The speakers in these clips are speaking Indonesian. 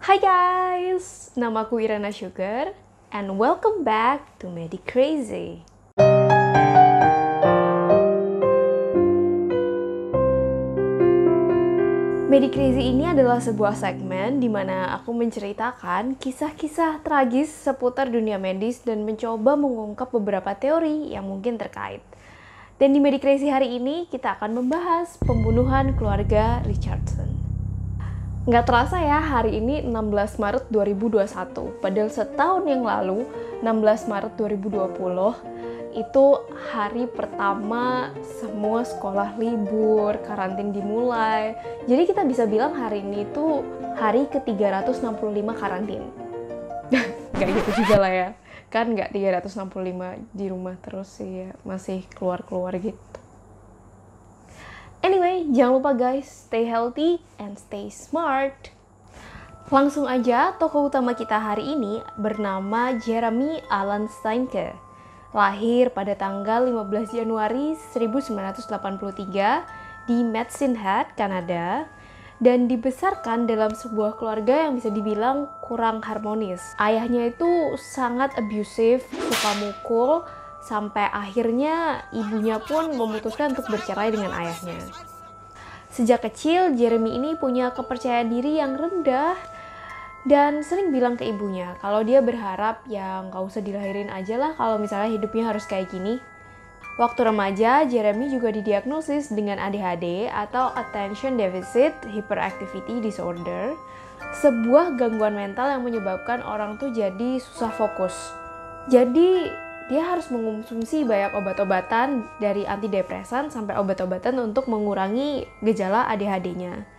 Hai guys, namaku Irana Sugar and welcome back to Medi Crazy. Medi Crazy ini adalah sebuah segmen di mana aku menceritakan kisah-kisah tragis seputar dunia medis dan mencoba mengungkap beberapa teori yang mungkin terkait. Dan di Medi Crazy hari ini kita akan membahas pembunuhan keluarga Richardson. Nggak terasa ya, hari ini 16 Maret 2021. Padahal setahun yang lalu, 16 Maret 2020, itu hari pertama semua sekolah libur, karantin dimulai. Jadi kita bisa bilang hari ini itu hari ke-365 karantin. Nggak gitu juga lah ya. Kan nggak 365 di rumah terus sih ya, masih keluar-keluar gitu. Anyway, jangan lupa guys, stay healthy and stay smart. Langsung aja, tokoh utama kita hari ini bernama Jeremy Alan Steinke. Lahir pada tanggal 15 Januari 1983 di Medicine Hat, Kanada. Dan dibesarkan dalam sebuah keluarga yang bisa dibilang kurang harmonis. Ayahnya itu sangat abusive, suka mukul, sampai akhirnya ibunya pun memutuskan untuk bercerai dengan ayahnya. Sejak kecil, Jeremy ini punya kepercayaan diri yang rendah dan sering bilang ke ibunya kalau dia berharap ya nggak usah dilahirin aja lah kalau misalnya hidupnya harus kayak gini. Waktu remaja, Jeremy juga didiagnosis dengan ADHD atau Attention Deficit Hyperactivity Disorder, sebuah gangguan mental yang menyebabkan orang tuh jadi susah fokus. Jadi, dia harus mengonsumsi banyak obat-obatan dari antidepresan sampai obat-obatan untuk mengurangi gejala ADHD-nya.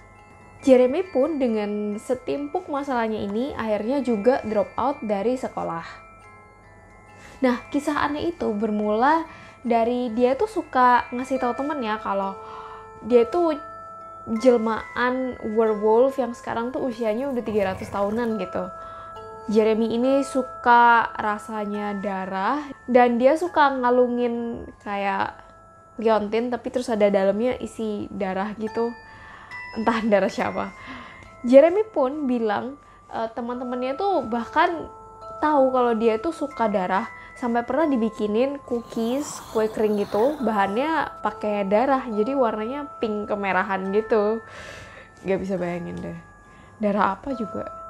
Jeremy pun dengan setimpuk masalahnya ini akhirnya juga drop out dari sekolah. Nah, kisah aneh itu bermula dari dia tuh suka ngasih tahu temennya kalau dia tuh jelmaan werewolf yang sekarang tuh usianya udah 300 tahunan gitu. Jeremy ini suka rasanya darah dan dia suka ngalungin kayak liontin tapi terus ada dalamnya isi darah gitu. Entah darah siapa. Jeremy pun bilang teman-temannya tuh bahkan tahu kalau dia tuh suka darah sampai pernah dibikinin cookies, kue kering gitu, bahannya pakai darah jadi warnanya pink kemerahan gitu. Gak bisa bayangin deh. Darah apa juga.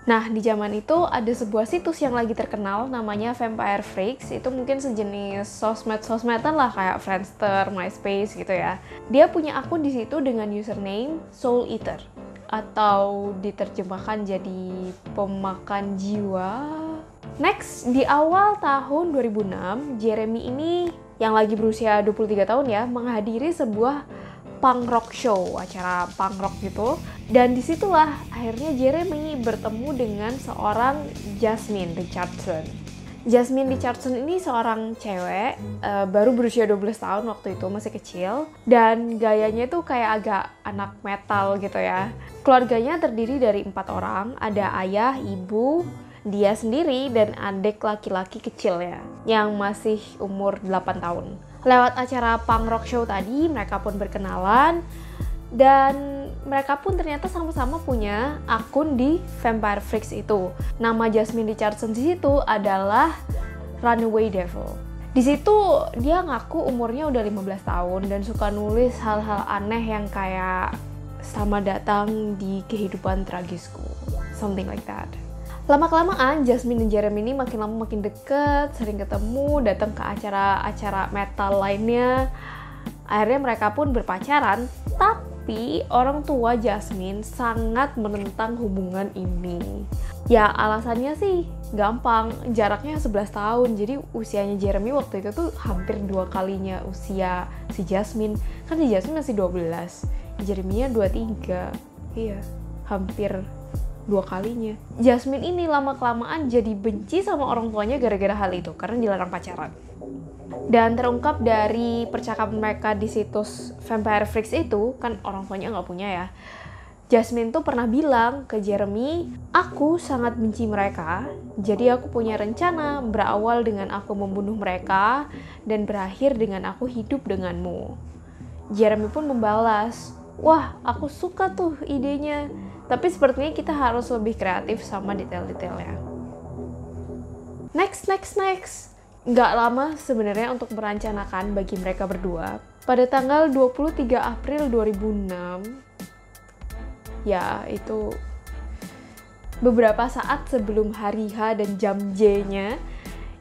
Nah, di zaman itu ada sebuah situs yang lagi terkenal namanya Vampire Freaks. Itu mungkin sejenis sosmed-sosmedan lah kayak Friendster, MySpace gitu ya. Dia punya akun di situ dengan username Soul Eater atau diterjemahkan jadi pemakan jiwa. Next, di awal tahun 2006, Jeremy ini yang lagi berusia 23 tahun ya, menghadiri sebuah punk rock show, acara punk rock gitu. Dan disitulah akhirnya Jeremy bertemu dengan seorang Jasmine Richardson. Jasmine Richardson ini seorang cewek, baru berusia 12 tahun waktu itu, masih kecil. Dan gayanya tuh kayak agak anak metal gitu ya. Keluarganya terdiri dari 4 orang, ada ayah, ibu, dia sendiri, dan adik laki-laki kecil ya, yang masih umur 8 tahun. Lewat acara punk rock show tadi, mereka pun berkenalan dan mereka pun ternyata sama-sama punya akun di Vampire Freaks itu. Nama Jasmine Richardson di situ adalah Runaway Devil. Di situ dia ngaku umurnya udah 15 tahun dan suka nulis hal-hal aneh yang kayak selamat datang di kehidupan tragisku, something like that. Lama-kelamaan, Jasmine dan Jeremy ini makin lama makin deket, sering ketemu, datang ke acara-acara metal lainnya. Akhirnya mereka pun berpacaran, tapi orang tua Jasmine sangat menentang hubungan ini. Ya alasannya sih gampang, jaraknya 11 tahun, jadi usianya Jeremy waktu itu tuh hampir 2 kalinya usia si Jasmine. Kan si Jasmine masih 12, Jeremy-nya 23, iya hampir 2 kalinya. Jasmine ini lama-kelamaan jadi benci sama orang tuanya gara-gara hal itu, karena dilarang pacaran. Dan terungkap dari percakapan mereka di situs Vampire Freaks itu, kan orang tuanya nggak punya ya. Jasmine tuh pernah bilang ke Jeremy, aku sangat benci mereka, jadi aku punya rencana berawal dengan aku membunuh mereka dan berakhir dengan aku hidup denganmu. Jeremy pun membalas, wah aku suka tuh idenya. Tapi sepertinya kita harus lebih kreatif sama detail-detailnya. Next. Nggak lama sebenarnya untuk merencanakan bagi mereka berdua. Pada tanggal 23 April 2006, ya itu beberapa saat sebelum hari H dan jam J-nya,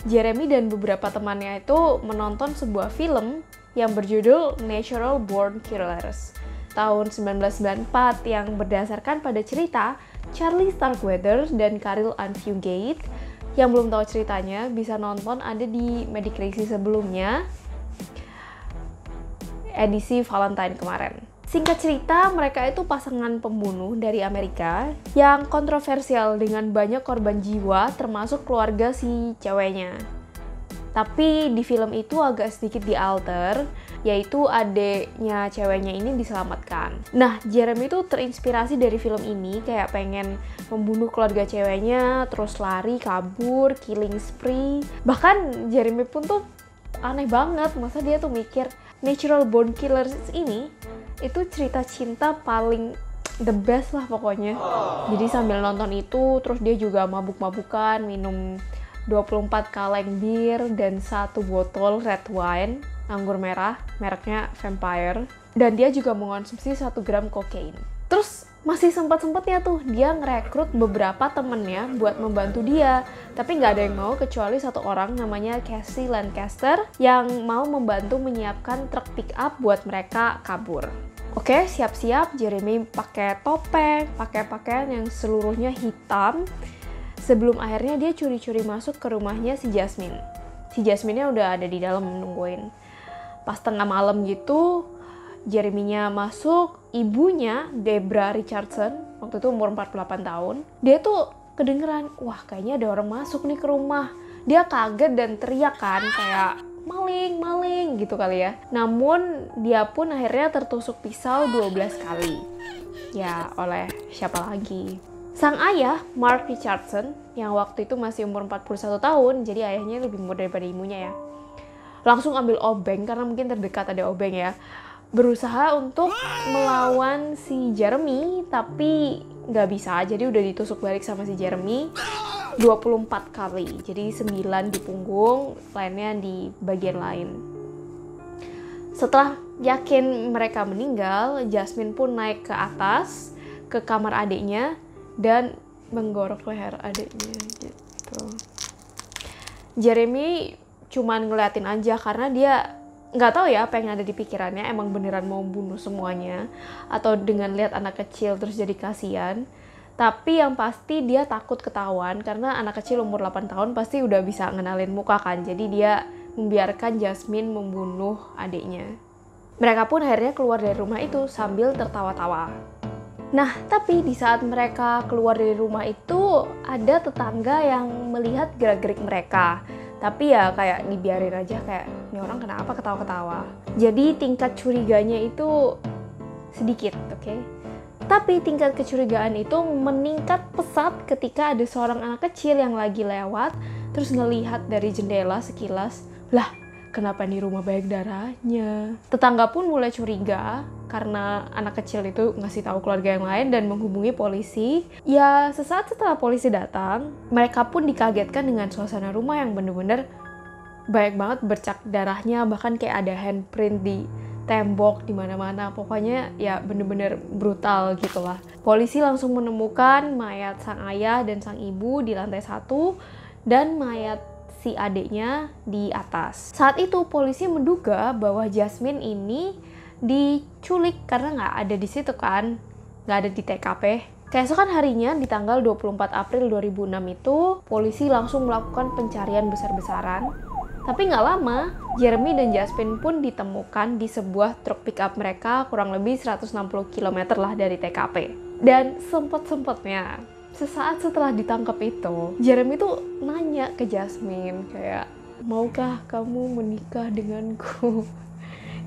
Jeremy dan beberapa temannya itu menonton sebuah film yang berjudul Natural Born Killers tahun 1994 yang berdasarkan pada cerita Charlie Starkweather dan Caril Ann Fugate. Yang belum tahu ceritanya bisa nonton, ada di Medic Crazy sebelumnya, edisi Valentine kemarin. Singkat cerita, mereka itu pasangan pembunuh dari Amerika yang kontroversial dengan banyak korban jiwa termasuk keluarga si ceweknya. Tapi di film itu agak sedikit dialter, yaitu adeknya ceweknya ini diselamatkan. Nah, Jeremy itu terinspirasi dari film ini, kayak pengen membunuh keluarga ceweknya, terus lari, kabur, killing spree. Bahkan Jeremy pun tuh aneh banget, masa dia tuh mikir Natural Born Killers ini itu cerita cinta paling the best lah pokoknya. Jadi sambil nonton itu, terus dia juga mabuk-mabukan, minum 24 kaleng bir dan 1 botol red wine, anggur merah, mereknya Vampire. Dan dia juga mengonsumsi 1 gram kokain. Terus masih sempat-sempatnya tuh dia ngerekrut beberapa temennya buat membantu dia. Tapi nggak ada yang mau kecuali 1 orang namanya Cassie Lancaster yang mau membantu menyiapkan truk pick up buat mereka kabur. Oke, siap-siap Jeremy pakai topeng, pakai pakaian yang seluruhnya hitam. Sebelum akhirnya dia curi-curi masuk ke rumahnya si Jasmine. Si Jasmine-nya udah ada di dalam nungguin. Pas tengah malam gitu, Jeremy-nya masuk, ibunya Debra Richardson, waktu itu umur 48 tahun, dia tuh kedengeran, wah kayaknya ada orang masuk nih ke rumah. Dia kaget dan teriak kan, kayak maling gitu kali ya. Namun dia pun akhirnya tertusuk pisau 12 kali. Ya, oleh siapa lagi? Sang ayah, Mark Richardson, yang waktu itu masih umur 41 tahun, jadi ayahnya lebih muda daripada ibunya ya, langsung ambil obeng, karena mungkin terdekat ada obeng ya, berusaha untuk melawan si Jeremy, tapi nggak bisa, jadi udah ditusuk balik sama si Jeremy 24 kali, jadi 9 di punggung, lainnya di bagian lain. Setelah yakin mereka meninggal, Jasmine pun naik ke atas, ke kamar adiknya, dan menggorok leher adiknya gitu. Jeremy cuman ngeliatin aja karena dia nggak tahu ya apa yang ada di pikirannya, emang beneran mau bunuh semuanya atau dengan lihat anak kecil terus jadi kasihan. Tapi yang pasti dia takut ketahuan karena anak kecil umur 8 tahun pasti udah bisa ngenalin muka kan. Jadi dia membiarkan Jasmine membunuh adiknya. Mereka pun akhirnya keluar dari rumah itu sambil tertawa-tawa. Nah, tapi di saat mereka keluar dari rumah itu, ada tetangga yang melihat gerak-gerik mereka. Tapi ya kayak dibiarin aja, kayak, ini orang kenapa ketawa-ketawa. Jadi tingkat curiganya itu sedikit, oke? Tapi tingkat kecurigaan itu meningkat pesat ketika ada seorang anak kecil yang lagi lewat, terus ngelihat dari jendela sekilas, lah, kenapa di rumah banyak darahnya? Tetangga pun mulai curiga karena anak kecil itu ngasih tahu keluarga yang lain dan menghubungi polisi. Ya, sesaat setelah polisi datang, mereka pun dikagetkan dengan suasana rumah yang bener-bener banyak banget bercak darahnya, bahkan kayak ada handprint di tembok di mana-mana. Pokoknya ya bener-bener brutal gitulah. Polisi langsung menemukan mayat sang ayah dan sang ibu di lantai 1 dan mayat si adiknya di atas. Saat itu polisi menduga bahwa Jasmine ini diculik karena nggak ada di situ kan, nggak ada di TKP. Keesokan harinya di tanggal 24 April 2006 itu, polisi langsung melakukan pencarian besar-besaran. Tapi nggak lama, Jeremy dan Jasmine pun ditemukan di sebuah truk pickup mereka kurang lebih 160 km lah dari TKP. Dan sempet-sempetnya, sesaat setelah ditangkap itu, Jeremy tuh nanya ke Jasmine kayak, maukah kamu menikah denganku?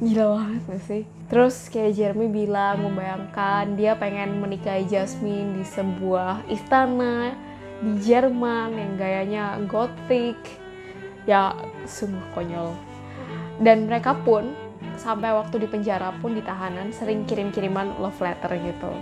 Gila banget gak sih? Terus kayak Jeremy bilang, membayangkan dia pengen menikahi Jasmine di sebuah istana di Jerman yang gayanya gotik. Ya, sungguh konyol. Dan mereka pun sampai waktu di penjara pun di tahanan sering kirim-kiriman love letter gitu.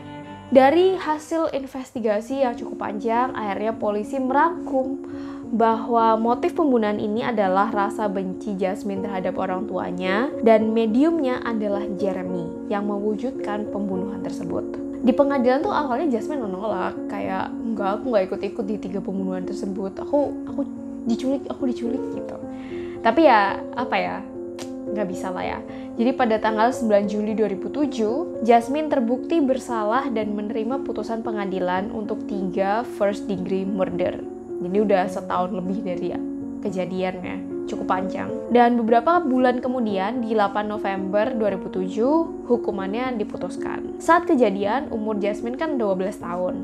Dari hasil investigasi yang cukup panjang, akhirnya polisi merangkum bahwa motif pembunuhan ini adalah rasa benci Jasmine terhadap orang tuanya dan mediumnya adalah Jeremy yang mewujudkan pembunuhan tersebut. Di pengadilan tuh awalnya Jasmine menolak, kayak enggak, aku nggak ikut-ikut di 3 pembunuhan tersebut, aku diculik gitu. Tapi ya apa ya, nggak bisa lah ya. Jadi pada tanggal 9 Juli 2007, Jasmine terbukti bersalah dan menerima putusan pengadilan untuk 3 first degree murder. Jadi udah setahun lebih dari kejadiannya, cukup panjang. Dan beberapa bulan kemudian, di 8 November 2007, hukumannya diputuskan. Saat kejadian, umur Jasmine kan 12 tahun.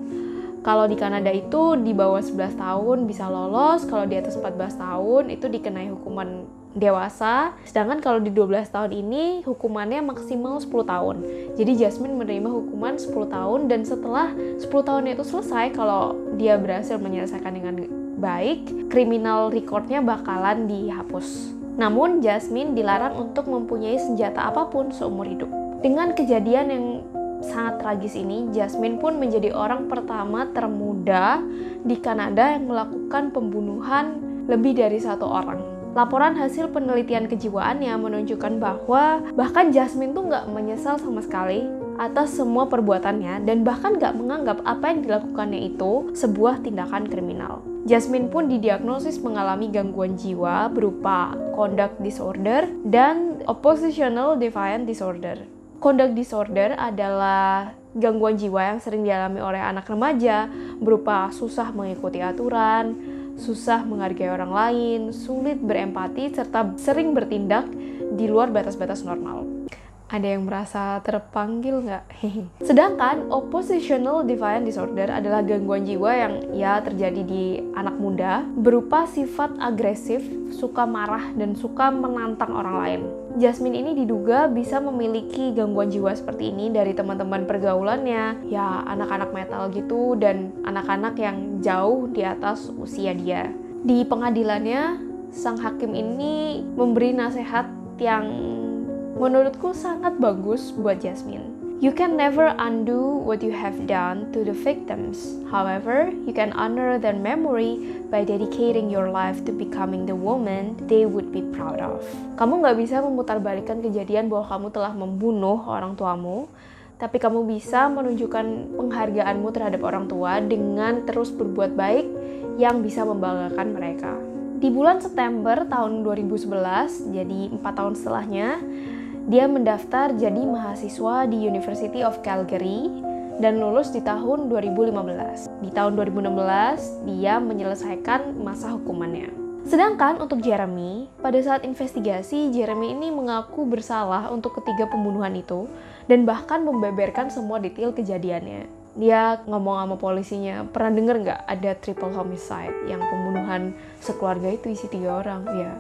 Kalau di Kanada itu di bawah 11 tahun bisa lolos, kalau di atas 14 tahun itu dikenai hukuman dewasa. Sedangkan kalau di 12 tahun ini hukumannya maksimal 10 tahun. Jadi Jasmine menerima hukuman 10 tahun dan setelah 10 tahunnya itu selesai, kalau dia berhasil menyelesaikan dengan baik, criminal recordnya bakalan dihapus. Namun Jasmine dilarang untuk mempunyai senjata apapun seumur hidup. Dengan kejadian yang sangat tragis ini, Jasmine pun menjadi orang pertama termuda di Kanada yang melakukan pembunuhan lebih dari 1 orang. Laporan hasil penelitian kejiwaannya menunjukkan bahwa bahkan Jasmine tuh nggak menyesal sama sekali atas semua perbuatannya dan bahkan nggak menganggap apa yang dilakukannya itu sebuah tindakan kriminal. Jasmine pun didiagnosis mengalami gangguan jiwa berupa conduct disorder dan oppositional defiant disorder. Conduct disorder adalah gangguan jiwa yang sering dialami oleh anak remaja berupa susah mengikuti aturan, susah menghargai orang lain, sulit berempati, serta sering bertindak di luar batas-batas normal. Ada yang merasa terpanggil nggak? Sedangkan oppositional defiant disorder adalah gangguan jiwa yang ya terjadi di anak muda berupa sifat agresif, suka marah, dan suka menantang orang lain. Jasmine ini diduga bisa memiliki gangguan jiwa seperti ini dari teman-teman pergaulannya, ya anak-anak metal gitu dan anak-anak yang jauh di atas usia dia. Di pengadilannya, sang hakim ini memberi nasihat yang menurutku sangat bagus buat Jasmine. You can never undo what you have done to the victims. However, you can honor their memory by dedicating your life to becoming the woman they would be proud of. Kamu nggak bisa memutarbalikkan kejadian bahwa kamu telah membunuh orang tuamu, tapi kamu bisa menunjukkan penghargaanmu terhadap orang tua dengan terus berbuat baik yang bisa membanggakan mereka. Di bulan September tahun 2011, jadi 4 tahun setelahnya, dia mendaftar jadi mahasiswa di University of Calgary dan lulus di tahun 2015. Di tahun 2016, dia menyelesaikan masa hukumannya. Sedangkan untuk Jeremy, pada saat investigasi, Jeremy ini mengaku bersalah untuk ketiga pembunuhan itu dan bahkan membeberkan semua detail kejadiannya. Dia ngomong sama polisinya, pernah denger nggak ada triple homicide yang pembunuhan sekeluarga itu isi 3 orang? Ya,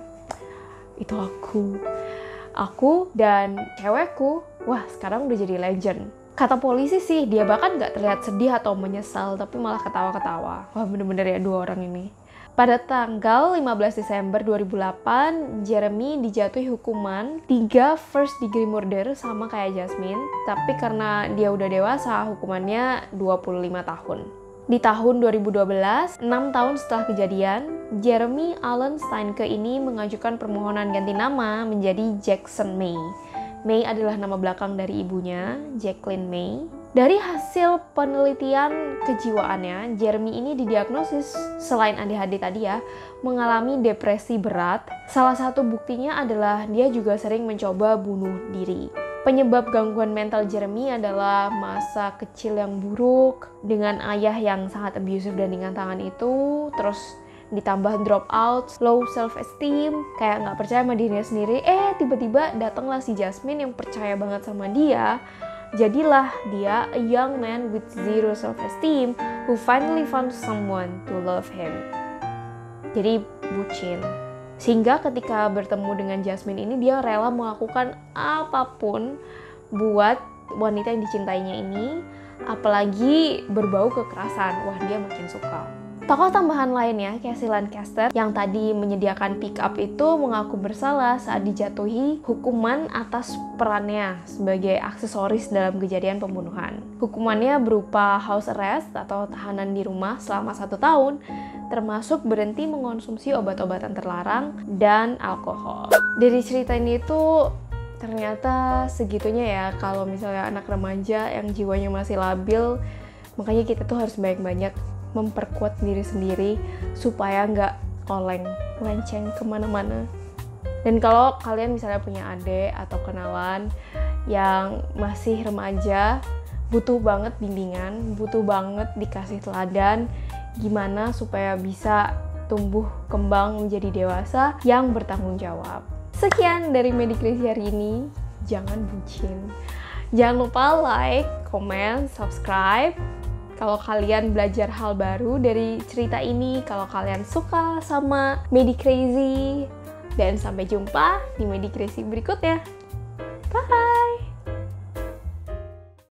itu aku dan cewekku. Wah, sekarang udah jadi legend. Kata polisi sih, dia bahkan nggak terlihat sedih atau menyesal, tapi malah ketawa-ketawa. Wah, bener-bener ya 2 orang ini. Pada tanggal 15 Desember 2008, Jeremy dijatuhi hukuman 3 first degree murder sama kayak Jasmine, tapi karena dia udah dewasa, hukumannya 25 tahun. Di tahun 2012, 6 tahun setelah kejadian, Jeremy Allen Steinke ini mengajukan permohonan ganti nama menjadi Jackson May. May adalah nama belakang dari ibunya, Jacqueline May. Dari hasil penelitian kejiwaannya, Jeremy ini didiagnosis selain ADHD tadi ya, mengalami depresi berat. Salah satu buktinya adalah dia juga sering mencoba bunuh diri. Penyebab gangguan mental Jeremy adalah masa kecil yang buruk, dengan ayah yang sangat abusive dan ringan tangan itu, terus ditambah drop out, low self-esteem, kayak nggak percaya sama dirinya sendiri. Tiba-tiba datanglah si Jasmine yang percaya banget sama dia. Jadilah dia a young man with zero self-esteem who finally found someone to love him. Jadi bucin. Sehingga ketika bertemu dengan Jasmine ini, dia rela melakukan apapun buat wanita yang dicintainya ini, apalagi berbau kekerasan. Wah, dia makin suka. Tokoh tambahan lainnya, Casey Lancaster, yang tadi menyediakan pick up itu mengaku bersalah saat dijatuhi hukuman atas perannya sebagai aksesoris dalam kejadian pembunuhan. Hukumannya berupa house arrest atau tahanan di rumah selama 1 tahun, termasuk berhenti mengonsumsi obat-obatan terlarang dan alkohol. Dari cerita ini tuh ternyata segitunya ya kalau misalnya anak remaja yang jiwanya masih labil, makanya kita tuh harus banyak-banyak memperkuat diri sendiri supaya nggak oleng, melenceng kemana-mana. Dan kalau kalian misalnya punya adik atau kenalan yang masih remaja, butuh banget bimbingan, butuh banget dikasih teladan gimana supaya bisa tumbuh kembang menjadi dewasa yang bertanggung jawab. Sekian dari Medicrazy hari ini, jangan bucin. Jangan lupa like, comment, subscribe. Kalau kalian belajar hal baru dari cerita ini, kalau kalian suka sama Medicrazy, dan sampai jumpa di Medicrazy berikutnya. Bye!